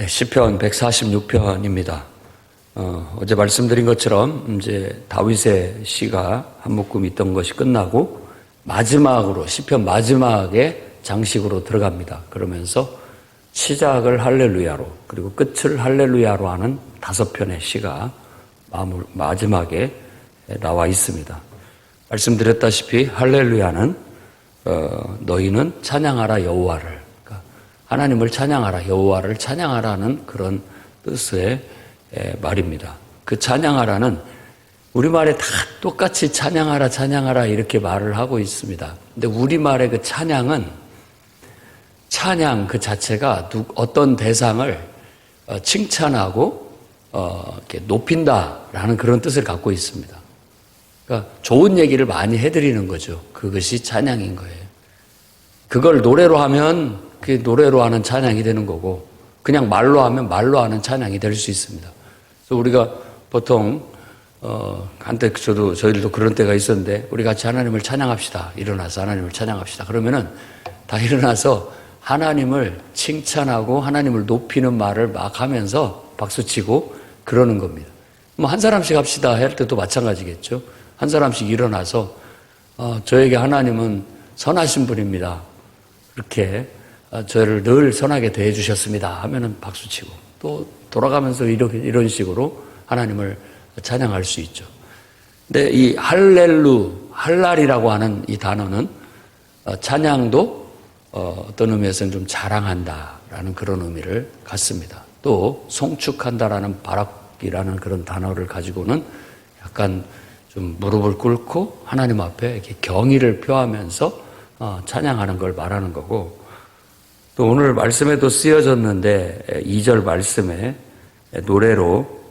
네, 시편 146편입니다. 어제 말씀드린 것처럼 이제 다윗의 시가 한 묶음 있던 것이 끝나고 마지막으로 시편 마지막에 장식으로 들어갑니다. 그러면서 시작을 할렐루야로 그리고 끝을 할렐루야로 하는 5편의 시가 마지막에 나와 있습니다. 말씀드렸다시피 할렐루야는 너희는 찬양하라 여호와를, 하나님을 찬양하라, 여호와를 찬양하라는 그런 뜻의 말입니다. 그 찬양하라는 우리말에 다 똑같이 찬양하라, 찬양하라 이렇게 말을 하고 있습니다. 근데 우리말의 그 찬양은 찬양 그 자체가 어떤 대상을 칭찬하고 이렇게 높인다라는 그런 뜻을 갖고 있습니다. 그러니까 좋은 얘기를 많이 해드리는 거죠. 그것이 찬양인 거예요. 그걸 노래로 하면 그게 노래로 하는 찬양이 되는 거고, 그냥 말로 하면 말로 하는 찬양이 될 수 있습니다. 그래서 우리가 보통 한때 저희들도 그런 때가 있었는데, 우리 같이 하나님을 찬양합시다. 일어나서 하나님을 찬양합시다. 그러면은 다 일어나서 하나님을 칭찬하고 하나님을 높이는 말을 막 하면서 박수치고 그러는 겁니다. 뭐 한 사람씩 합시다 할 때도 마찬가지겠죠. 한 사람씩 일어나서 저에게 하나님은 선하신 분입니다. 그렇게 저를 늘 선하게 대해 주셨습니다 하면은 박수치고, 또 돌아가면서 이런 식으로 하나님을 찬양할 수 있죠. 근데 이 할랄이라고 하는 이 단어는 찬양도 어떤 의미에서는 좀 자랑한다라는 그런 의미를 갖습니다. 또 송축한다라는 바락이라는 그런 단어를 가지고는 약간 좀 무릎을 꿇고 하나님 앞에 이렇게 경의를 표하면서 찬양하는 걸 말하는 거고, 또 오늘 말씀에도 쓰여졌는데 2절 말씀에 노래로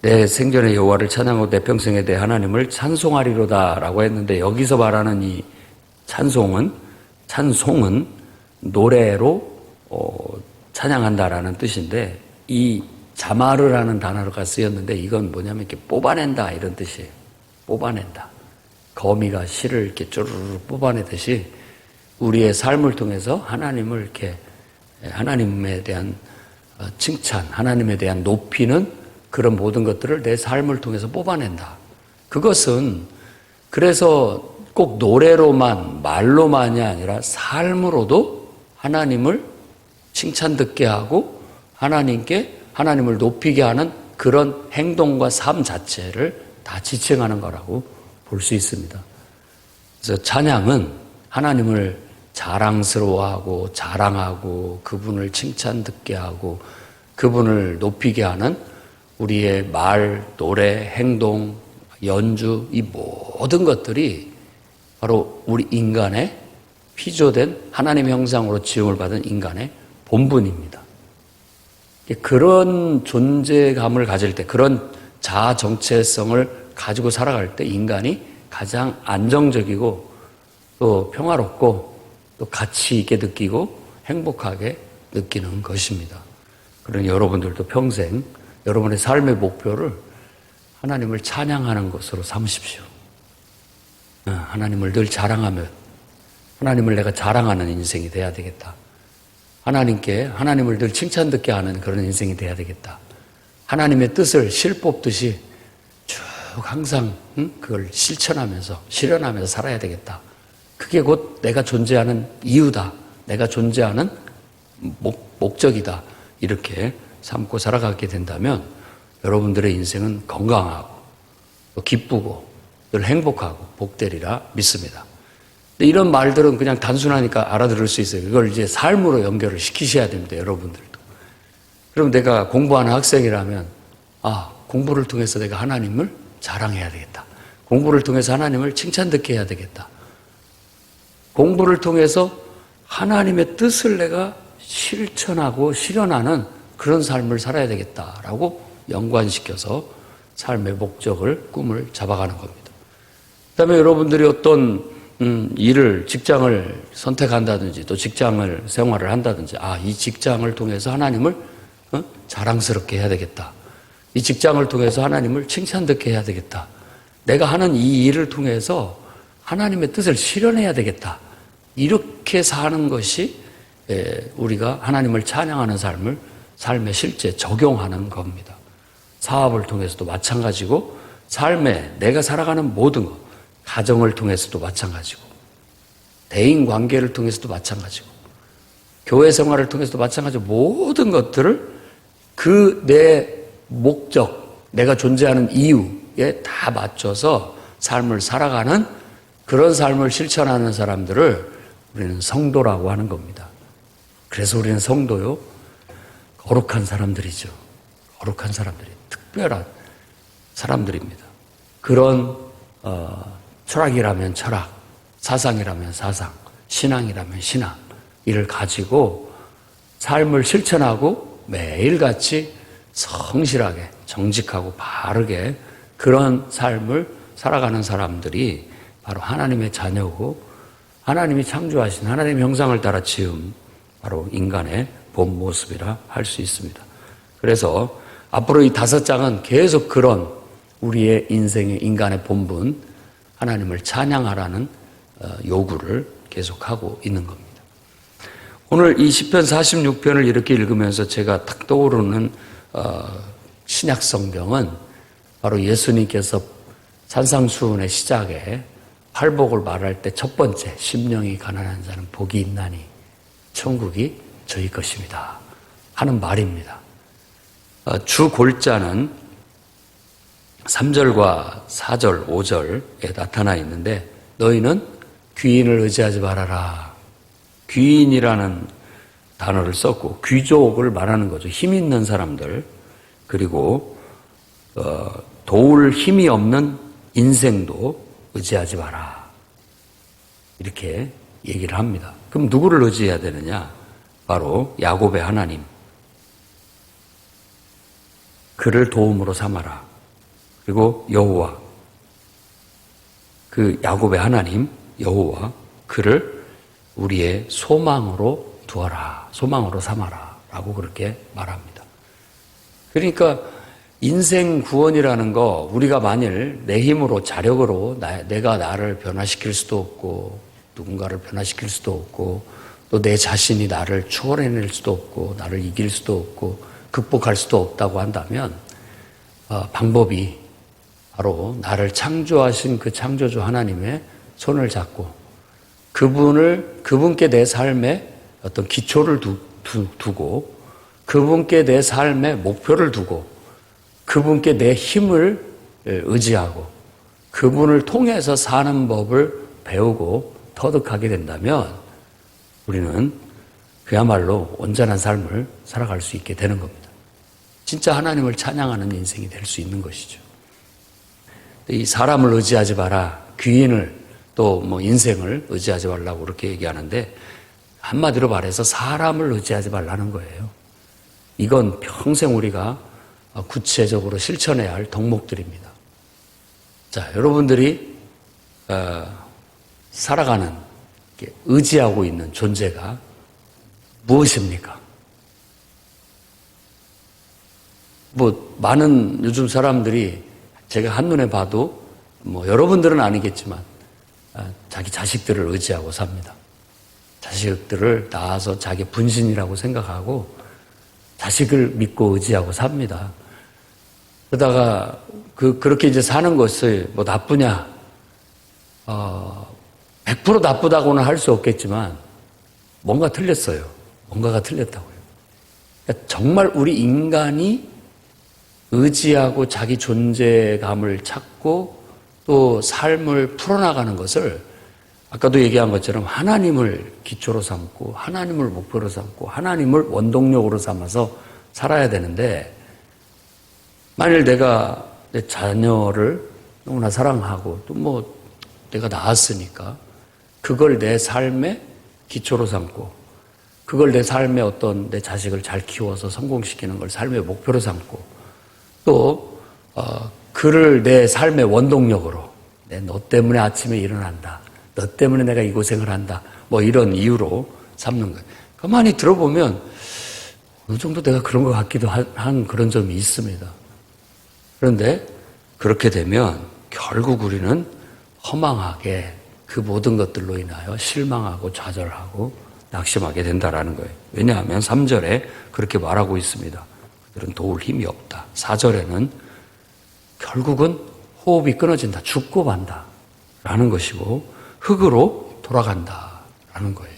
내 생전에 여호와를 찬양하고 내 평생에 대해 하나님을 찬송하리로다 라고 했는데, 여기서 말하는 이 찬송은 노래로 찬양한다라는 뜻인데, 이 자마르라는 단어가 쓰였는데 이건 뭐냐면 이렇게 뽑아낸다 이런 뜻이에요. 뽑아낸다. 거미가 실을 이렇게 쪼르르 뽑아내듯이 우리의 삶을 통해서 하나님을 이렇게, 하나님에 대한 칭찬, 하나님에 대한 높이는 그런 모든 것들을 내 삶을 통해서 뽑아낸다. 그것은 그래서 꼭 노래로만, 말로만이 아니라 삶으로도 하나님을 칭찬 듣게 하고 하나님을 높이게 하는 그런 행동과 삶 자체를 다 지칭하는 거라고 볼 수 있습니다. 그래서 찬양은 하나님을 자랑스러워하고 자랑하고 그분을 칭찬 듣게 하고 그분을 높이게 하는 우리의 말, 노래, 행동, 연주, 이 모든 것들이 바로 우리 인간의 피조된 하나님의 형상으로 지음을 받은 인간의 본분입니다. 그런 존재감을 가질 때, 그런 자아 정체성을 가지고 살아갈 때 인간이 가장 안정적이고 또 평화롭고 또 가치 있게 느끼고 행복하게 느끼는 것입니다. 그러니 여러분들도 평생 여러분의 삶의 목표를 하나님을 찬양하는 것으로 삼으십시오. 하나님을 늘 자랑하며, 하나님을 내가 자랑하는 인생이 돼야 되겠다. 하나님을 늘 칭찬 듣게 하는 그런 인생이 돼야 되겠다. 하나님의 뜻을 실 뽑듯이 쭉 항상 그걸 실천하면서 실현하면서 살아야 되겠다. 그게 곧 내가 존재하는 이유다. 내가 존재하는 목적이다. 이렇게 삼고 살아가게 된다면 여러분들의 인생은 건강하고 또 기쁘고 늘 행복하고 복되리라 믿습니다. 근데 이런 말들은 그냥 단순하니까 알아들을 수 있어요. 이걸 이제 삶으로 연결을 시키셔야 됩니다. 여러분들도. 그럼 내가 공부하는 학생이라면 공부를 통해서 내가 하나님을 자랑해야 되겠다. 공부를 통해서 하나님을 칭찬 듣게 해야 되겠다. 공부를 통해서 하나님의 뜻을 내가 실천하고 실현하는 그런 삶을 살아야 되겠다라고 연관시켜서 삶의 목적을, 꿈을 잡아가는 겁니다. 그다음에 여러분들이 어떤 직장을 선택한다든지 또 직장을 생활을 한다든지, 이 직장을 통해서 하나님을 자랑스럽게 해야 되겠다. 이 직장을 통해서 하나님을 칭찬 듣게 해야 되겠다. 내가 하는 이 일을 통해서 하나님의 뜻을 실현해야 되겠다. 이렇게 사는 것이 우리가 하나님을 찬양하는 삶에 실제 적용하는 겁니다. 사업을 통해서도 마찬가지고 삶에 내가 살아가는 모든 것, 가정을 통해서도 마찬가지고 대인 관계를 통해서도 마찬가지고 교회 생활을 통해서도 마찬가지고 모든 것들을 그 내 목적, 내가 존재하는 이유에 다 맞춰서 삶을 살아가는 그런 삶을 실천하는 사람들을 우리는 성도라고 하는 겁니다. 그래서 우리는 성도요, 거룩한 사람들이죠. 거룩한 사람들이, 특별한 사람들입니다. 그런 철학이라면 철학, 사상이라면 사상, 신앙이라면 신앙, 이를 가지고 삶을 실천하고 매일같이 성실하게, 정직하고 바르게 그런 삶을 살아가는 사람들이 바로 하나님의 자녀고 하나님이 창조하신 하나님의 형상을 따라 지은 바로 인간의 본 모습이라 할 수 있습니다. 그래서 앞으로 이 5장은 계속 그런 우리의 인생의 인간의 본분, 하나님을 찬양하라는 요구를 계속하고 있는 겁니다. 오늘 이 시편 46편을 이렇게 읽으면서 제가 탁 떠오르는 신약 성경은 바로 예수님께서 산상수훈의 시작에 팔복을 말할 때 첫 번째, 심령이 가난한 자는 복이 있나니 천국이 저희 것입니다 하는 말입니다. 주 골자는 3절과 4절, 5절에 나타나 있는데 너희는 귀인을 의지하지 말아라. 귀인이라는 단어를 썼고 귀족을 말하는 거죠. 힘 있는 사람들, 그리고 도울 힘이 없는 인생도 의지하지 마라. 이렇게 얘기를 합니다. 그럼 누구를 의지해야 되느냐? 바로 야곱의 하나님. 그를 도움으로 삼아라. 그리고 여호와. 그 야곱의 하나님, 여호와. 그를 우리의 소망으로 두어라. 소망으로 삼아라. 라고 그렇게 말합니다. 그러니까 인생 구원이라는 거 우리가 만일 내 힘으로 자력으로 내가 나를 변화시킬 수도 없고 누군가를 변화시킬 수도 없고 또 내 자신이 나를 추월해낼 수도 없고 나를 이길 수도 없고 극복할 수도 없다고 한다면 방법이 바로 나를 창조하신 그 창조주 하나님의 손을 잡고 그분께 내 삶에 어떤 기초를 두고 그분께 내 삶의 목표를 두고 그분께 내 힘을 의지하고 그분을 통해서 사는 법을 배우고 터득하게 된다면 우리는 그야말로 온전한 삶을 살아갈 수 있게 되는 겁니다. 진짜 하나님을 찬양하는 인생이 될 수 있는 것이죠. 이 사람을 의지하지 마라, 귀인을 또 뭐 인생을 의지하지 말라고 그렇게 얘기하는데 한마디로 말해서 사람을 의지하지 말라는 거예요. 이건 평생 우리가 구체적으로 실천해야 할 덕목들입니다. 자, 여러분들이 살아가는 의지하고 있는 존재가 무엇입니까? 많은 요즘 사람들이 제가 한눈에 봐도 여러분들은 아니겠지만 자기 자식들을 의지하고 삽니다. 자식들을 낳아서 자기 분신이라고 생각하고 자식을 믿고 의지하고 삽니다. 그러다가 그렇게 이제 사는 것이 나쁘냐? 100% 나쁘다고는 할 수 없겠지만 뭔가 틀렸어요. 뭔가가 틀렸다고요. 그러니까 정말 우리 인간이 의지하고 자기 존재감을 찾고 또 삶을 풀어나가는 것을 아까도 얘기한 것처럼 하나님을 기초로 삼고 하나님을 목표로 삼고 하나님을 원동력으로 삼아서 살아야 되는데 만일 내가 내 자녀를 너무나 사랑하고 또 내가 낳았으니까 그걸 내 삶의 기초로 삼고 그걸 내 삶의 어떤 내 자식을 잘 키워서 성공시키는 걸 삶의 목표로 삼고 또 그를 내 삶의 원동력으로 너 때문에 아침에 일어난다. 너 때문에 내가 이 고생을 한다. 이런 이유로 삼는 거예요. 가만히 들어보면 어느 정도 내가 그런 것 같기도 한 그런 점이 있습니다. 그런데 그렇게 되면 결국 우리는 허망하게 그 모든 것들로 인하여 실망하고 좌절하고 낙심하게 된다라는 거예요. 왜냐하면 3절에 그렇게 말하고 있습니다. 그들은 도울 힘이 없다. 4절에는 결국은 호흡이 끊어진다. 죽고 만다. 라는 것이고 흙으로 돌아간다. 라는 거예요.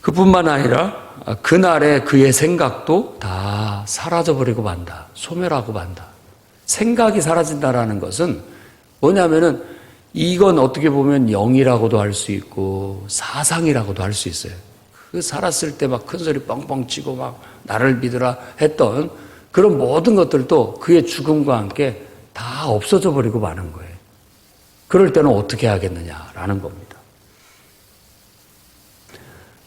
그뿐만 아니라 그날의 그의 생각도 다 사라져버리고 만다. 소멸하고 만다. 생각이 사라진다라는 것은 뭐냐면은 이건 어떻게 보면 영이라고도 할 수 있고 사상이라고도 할 수 있어요. 그 살았을 때 막 큰 소리 뻥뻥 치고 막 나를 믿으라 했던 그런 모든 것들도 그의 죽음과 함께 다 없어져 버리고 마는 거예요. 그럴 때는 어떻게 하겠느냐라는 겁니다.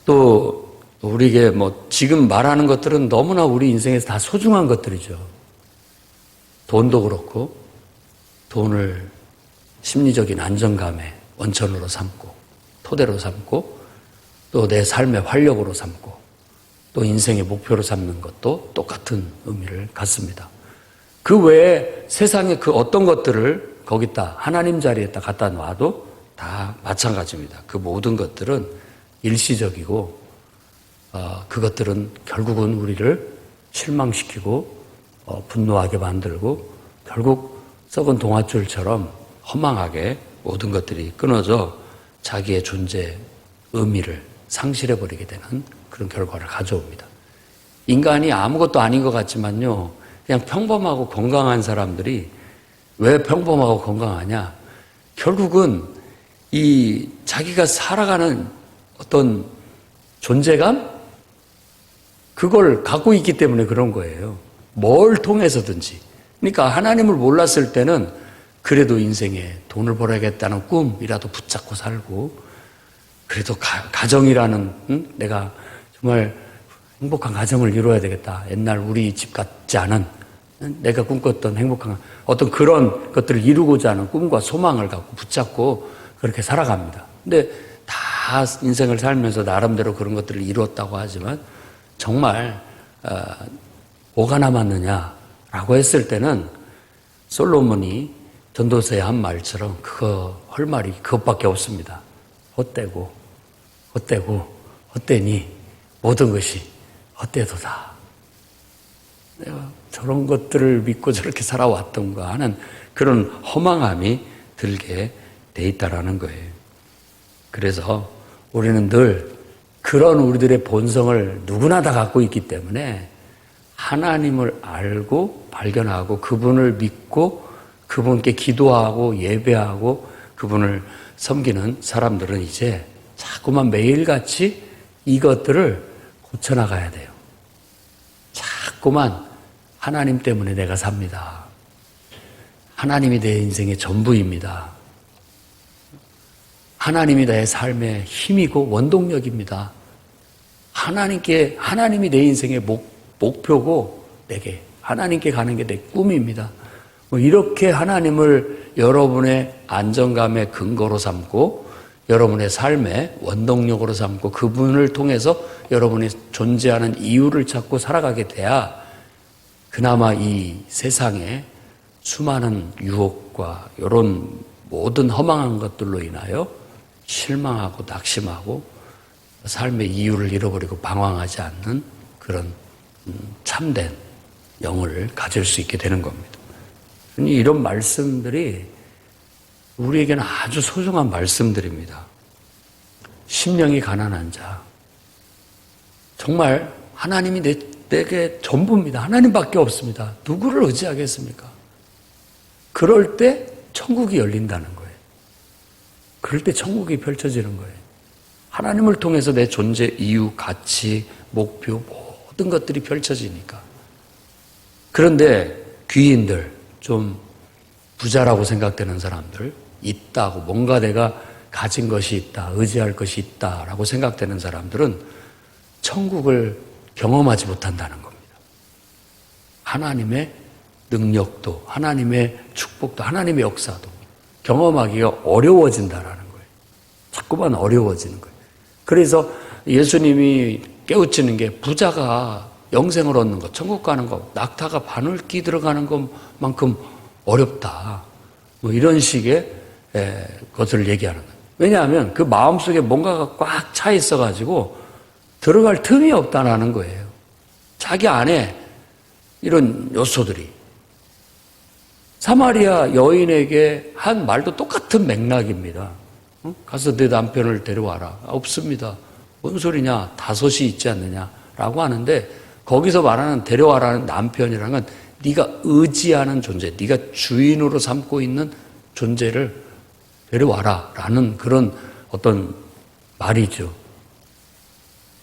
또 우리에게 뭐 지금 말하는 것들은 너무나 우리 인생에서 다 소중한 것들이죠. 돈도 그렇고 돈을 심리적인 안정감의 원천으로 삼고 토대로 삼고 또 내 삶의 활력으로 삼고 또 인생의 목표로 삼는 것도 똑같은 의미를 갖습니다. 그 외에 세상의 그 어떤 것들을 거기다 하나님 자리에다 갖다 놔도 다 마찬가지입니다. 그 모든 것들은 일시적이고 그것들은 결국은 우리를 실망시키고 분노하게 만들고 결국 썩은 동아줄처럼 허망하게 모든 것들이 끊어져 자기의 존재 의미를 상실해버리게 되는 그런 결과를 가져옵니다. 인간이 아무것도 아닌 것 같지만요, 그냥 평범하고 건강한 사람들이 왜 평범하고 건강하냐? 결국은 이 자기가 살아가는 어떤 존재감? 그걸 갖고 있기 때문에 그런 거예요. 뭘 통해서든지. 그러니까 하나님을 몰랐을 때는 그래도 인생에 돈을 벌어야겠다는 꿈이라도 붙잡고 살고 그래도 가정이라는 내가 정말 행복한 가정을 이루어야 되겠다. 옛날 우리 집 같지 않은 내가 꿈꿨던 행복한 어떤 그런 것들을 이루고자 하는 꿈과 소망을 갖고 붙잡고 그렇게 살아갑니다. 근데 다 인생을 살면서 나름대로 그런 것들을 이루었다고 하지만 정말 뭐가 남았느냐라고 했을 때는 솔로몬이 전도서에 한 말처럼 그거 할 말이 그것밖에 없습니다. 헛되니 모든 것이 헛되도다. 내가 저런 것들을 믿고 저렇게 살아왔던가 하는 그런 허망함이 들게 돼 있다라는 거예요. 그래서 우리는 늘 그런 우리들의 본성을 누구나 다 갖고 있기 때문에 하나님을 알고 발견하고 그분을 믿고 그분께 기도하고 예배하고 그분을 섬기는 사람들은 이제 자꾸만 매일같이 이것들을 고쳐나가야 돼요. 자꾸만 하나님 때문에 내가 삽니다. 하나님이 내 인생의 전부입니다. 하나님이 나의 삶의 힘이고 원동력입니다. 하나님이 내 인생의 목표고 내게 하나님께 가는 게 내 꿈입니다. 이렇게 하나님을 여러분의 안정감의 근거로 삼고 여러분의 삶의 원동력으로 삼고 그분을 통해서 여러분이 존재하는 이유를 찾고 살아가게 돼야 그나마 이 세상에 수많은 유혹과 이런 모든 허망한 것들로 인하여 실망하고 낙심하고 삶의 이유를 잃어버리고 방황하지 않는 그런 참된 영을 가질 수 있게 되는 겁니다. 이런 말씀들이 우리에게는 아주 소중한 말씀들입니다. 심령이 가난한 자. 정말 하나님이 내게 전부입니다. 하나님밖에 없습니다. 누구를 의지하겠습니까? 그럴 때 천국이 열린다는 거예요. 그럴 때 천국이 펼쳐지는 거예요. 하나님을 통해서 내 존재, 이유, 가치, 목표 모든 것들이 펼쳐지니까. 그런데 귀인들, 좀 부자라고 생각되는 사람들, 있다고 뭔가 내가 가진 것이 있다, 의지할 것이 있다라고 생각되는 사람들은 천국을 경험하지 못한다는 겁니다. 하나님의 능력도, 하나님의 축복도, 하나님의 역사도 경험하기가 어려워진다라는 거예요. 자꾸만 어려워지는 거예요. 그래서 예수님이 깨우치는 게 부자가 영생을 얻는 것, 천국 가는 것, 낙타가 바늘기 들어가는 것만큼 어렵다. 이런 식의 것을 얘기하는 거예요. 왜냐하면 그 마음속에 뭔가가 꽉 차 있어가지고 들어갈 틈이 없다는 거예요. 자기 안에 이런 요소들이. 사마리아 여인에게 한 말도 똑같은 맥락입니다. 가서 내 남편을 데려와라. 없습니다. 뭔 소리냐? 5이 있지 않느냐라고 하는데 거기서 말하는 데려와라는 남편이라는 건 네가 의지하는 존재, 네가 주인으로 삼고 있는 존재를 데려와라라는 그런 어떤 말이죠.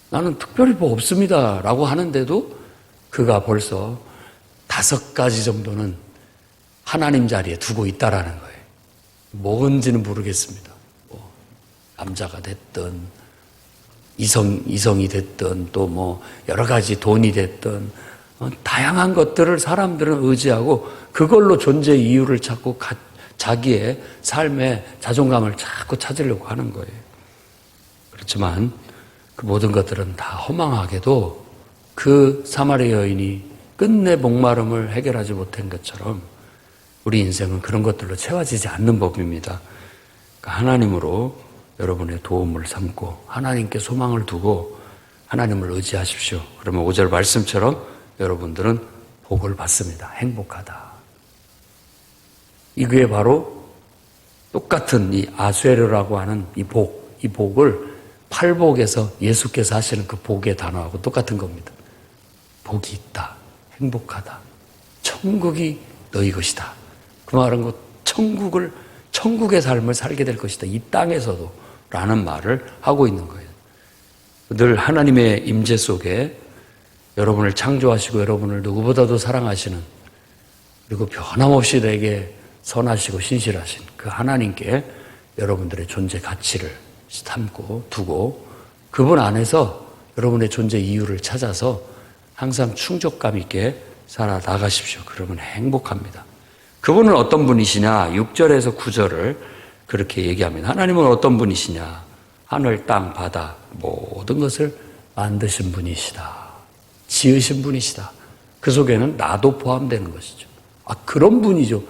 나는 특별히 뭐 없습니다라고 하는데도 그가 벌써 5가지 정도는 하나님 자리에 두고 있다라는 거예요. 뭔지는 모르겠습니다. 뭐 남자가 됐든 이성이 됐든 또 뭐 여러 가지 돈이 됐든 다양한 것들을 사람들은 의지하고 그걸로 존재 이유를 찾고 자기의 삶의 자존감을 자꾸 찾으려고 하는 거예요. 그렇지만 그 모든 것들은 다 허망하게도 그 사마리아 여인이 끝내 목마름을 해결하지 못한 것처럼 우리 인생은 그런 것들로 채워지지 않는 법입니다. 그러니까 하나님으로 여러분의 도움을 삼고 하나님께 소망을 두고 하나님을 의지하십시오. 그러면 5절 말씀처럼 여러분들은 복을 받습니다. 행복하다. 이게 바로 똑같은 이 아수에르라고 하는 이 복을 팔복에서 예수께서 하시는 그 복의 단어하고 똑같은 겁니다. 복이 있다. 행복하다. 천국이 너희 것이다. 그 말은 그 천국의 삶을 살게 될 것이다. 이 땅에서도 라는 말을 하고 있는 거예요. 늘 하나님의 임재 속에 여러분을 창조하시고 여러분을 누구보다도 사랑하시는 그리고 변함없이 내게 선하시고 신실하신 그 하나님께 여러분들의 존재 가치를 삼고 두고 그분 안에서 여러분의 존재 이유를 찾아서 항상 충족감 있게 살아나가십시오. 그러면 행복합니다. 그분은 어떤 분이시냐? 6절에서 9절을 그렇게 얘기합니다. 하나님은 어떤 분이시냐? 하늘, 땅, 바다 모든 것을 만드신 분이시다. 지으신 분이시다. 그 속에는 나도 포함되는 것이죠. 그런 분이죠.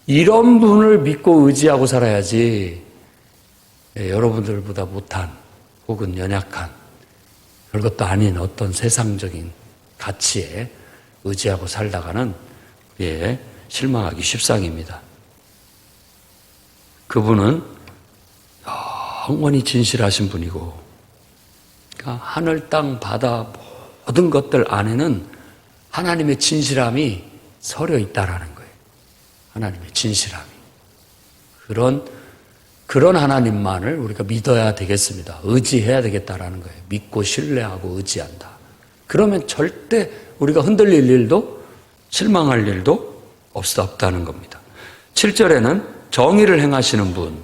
이런 분을 믿고 의지하고 살아야지 여러분들보다 못한 혹은 연약한 별것도 아닌 어떤 세상적인 가치에 의지하고 살다가는 실망하기 십상입니다. 그분은 영원히 진실하신 분이고 그러니까 하늘, 땅, 바다 모든 것들 안에는 하나님의 진실함이 서려 있다라는 거예요. 하나님의 진실함이. 그런 하나님만을 우리가 믿어야 되겠습니다. 의지해야 되겠다라는 거예요. 믿고 신뢰하고 의지한다. 그러면 절대 우리가 흔들릴 일도 실망할 일도 없다는 겁니다. 7절에는 정의를 행하시는 분,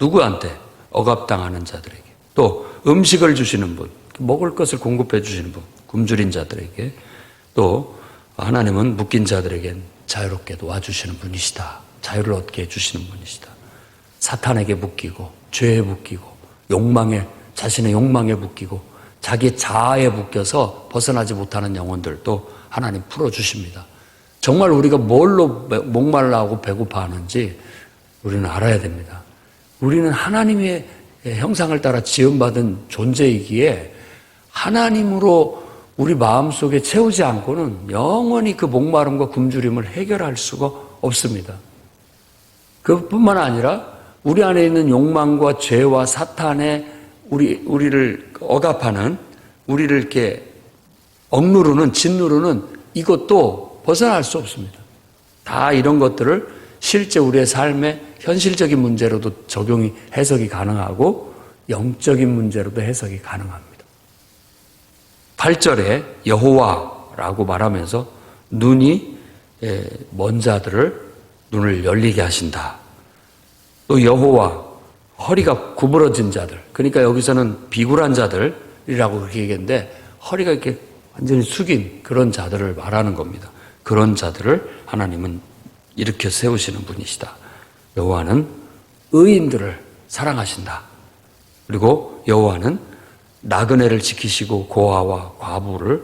누구한테? 억압당하는 자들에게. 또 음식을 주시는 분, 먹을 것을 공급해 주시는 분, 굶주린 자들에게. 또 하나님은 묶인 자들에겐 자유롭게 도와주시는 분이시다. 자유를 얻게 해주시는 분이시다. 사탄에게 묶이고 죄에 묶이고 자신의 욕망에 묶이고 자기 자아에 묶여서 벗어나지 못하는 영혼들도 하나님 풀어주십니다. 정말 우리가 뭘로 목말라하고 배고파하는지 우리는 알아야 됩니다. 우리는 하나님의 형상을 따라 지음받은 존재이기에 하나님으로 우리 마음속에 채우지 않고는 영원히 그 목마름과 굶주림을 해결할 수가 없습니다. 그뿐만 아니라 우리 안에 있는 욕망과 죄와 사탄의 우리를 억압하는, 우리를 이렇게 억누르는, 짓누르는 이것도 벗어날 수 없습니다. 다 이런 것들을 실제 우리의 삶의 현실적인 문제로도 해석이 가능하고 영적인 문제로도 해석이 가능합니다. 8절에 여호와라고 말하면서 눈이 먼 자들을 눈을 열리게 하신다. 또 여호와, 허리가 구부러진 자들. 그러니까 여기서는 비굴한 자들이라고 그렇게 얘기했는데 허리가 이렇게 완전히 숙인 그런 자들을 말하는 겁니다. 그런 자들을 하나님은 일으켜 세우시는 분이시다. 여호와는 의인들을 사랑하신다. 그리고 여호와는 나그네를 지키시고 고아와 과부를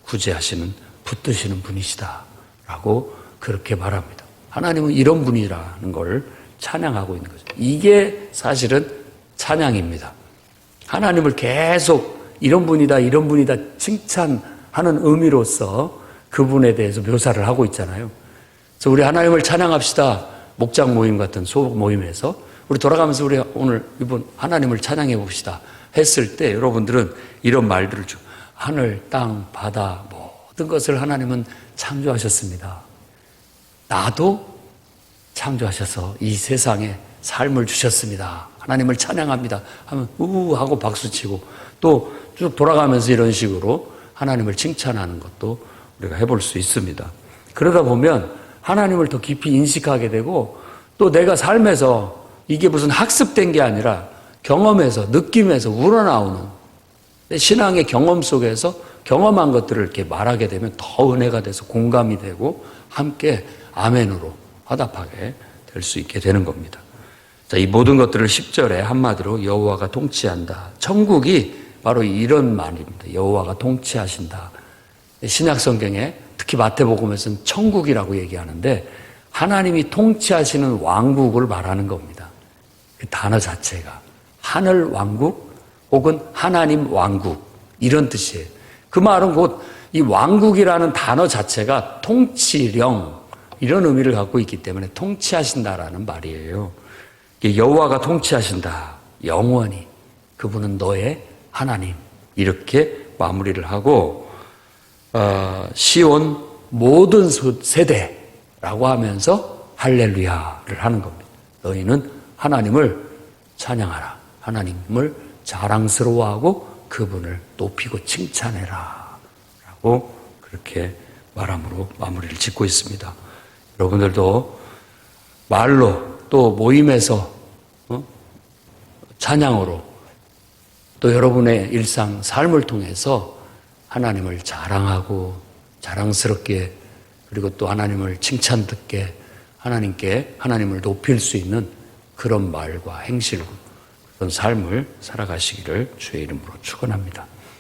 구제하시는 붙드시는 분이시다. 라고 그렇게 말합니다. 하나님은 이런 분이라는 걸 찬양하고 있는 거죠. 이게 사실은 찬양입니다. 하나님을 계속 이런 분이다, 이런 분이다 칭찬하는 의미로서 그분에 대해서 묘사를 하고 있잖아요. 그래서 우리 하나님을 찬양합시다. 목장 모임 같은 소복 모임에서 우리 돌아가면서 우리 오늘 이번 하나님을 찬양해 봅시다 했을 때 여러분들은 이런 말들을 하늘, 땅, 바다 모든 것을 하나님은 창조하셨습니다. 나도 창조하셔서 이 세상에 삶을 주셨습니다. 하나님을 찬양합니다 하면 우우 하고 박수치고 또 쭉 돌아가면서 이런 식으로 하나님을 칭찬하는 것도 우리가 해볼 수 있습니다. 그러다 보면 하나님을 더 깊이 인식하게 되고 또 내가 삶에서 이게 무슨 학습된 게 아니라 경험에서 느낌에서 우러나오는 신앙의 경험 속에서 경험한 것들을 이렇게 말하게 되면 더 은혜가 돼서 공감이 되고 함께 아멘으로 화답하게 될 수 있게 되는 겁니다. 자, 이 모든 것들을 10절에 한마디로 여호와가 통치한다. 천국이 바로 이런 말입니다. 여호와가 통치하신다. 신약 성경에 특히 마태복음에서는 천국이라고 얘기하는데 하나님이 통치하시는 왕국을 말하는 겁니다. 그 단어 자체가 하늘 왕국 혹은 하나님 왕국 이런 뜻이에요. 그 말은 곧 이 왕국이라는 단어 자체가 통치령 이런 의미를 갖고 있기 때문에 통치하신다라는 말이에요. 여호와가 통치하신다. 영원히 그분은 너의 하나님 이렇게 마무리를 하고 시온 모든 세대라고 하면서 할렐루야를 하는 겁니다. 너희는 하나님을 찬양하라. 하나님을 자랑스러워하고 그분을 높이고 칭찬해라 라고 그렇게 말함으로 마무리를 짓고 있습니다. 여러분들도 말로 또 모임에서 찬양으로 또 여러분의 일상 삶을 통해서 하나님을 자랑하고 자랑스럽게 그리고 또 하나님을 칭찬 듣게 하나님께 하나님을 높일 수 있는 그런 말과 행실 그런 삶을 살아가시기를 주의 이름으로 축원합니다.